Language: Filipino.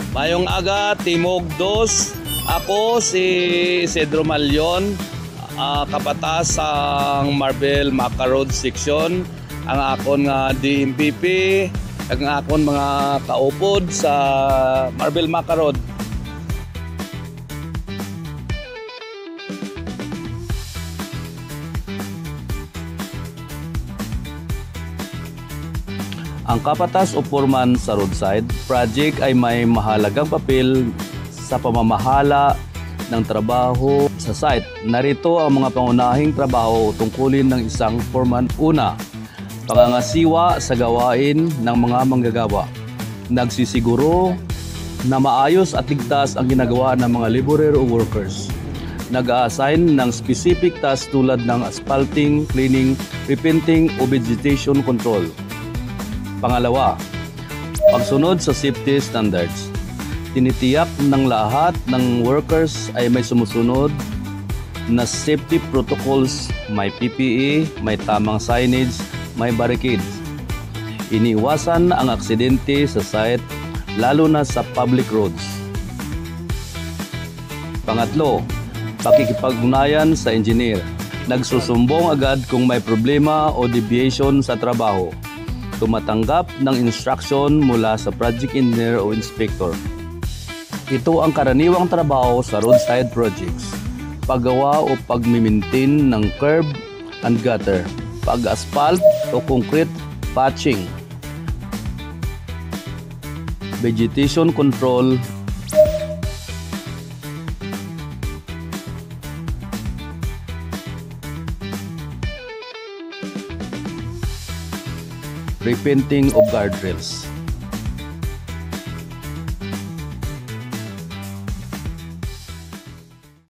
Mayong aga, Timog 2. Ako si Isidro Malion, kapatas ang Marbel Maca Road Section. Ang akon nga DMPP, ang akon mga kaupod sa Marbel Maca Road. Ang kapatas o foreman sa roadside project ay may mahalagang papel sa pamamahala ng trabaho sa site. Narito ang mga pangunahing trabaho o tungkulin ng isang foreman. Una, pangangasiwa sa gawain ng mga manggagawa. Nagsisiguro na maayos at ligtas ang ginagawa ng mga laborer o workers. Nag-a-assign ng specific task tulad ng asphalting, cleaning, repainting o vegetation control. Pangalawa, pagsunod sa safety standards. Tinitiyak ng lahat ng workers ay may sumusunod na safety protocols, may PPE, may tamang signage, may barricades. Iniiwasan ang aksidente sa site, lalo na sa public roads. Pangatlo, pakikipag-ugnayan sa engineer. Nagsusumbong agad kung may problema o deviation sa trabaho. Tumatanggap ng instruction mula sa project engineer o inspector. Ito ang karaniwang trabaho sa roadside projects. Paggawa o pagmimintain ng curb and gutter, pag-asphalt o concrete patching, vegetation control, repainting of guardrails.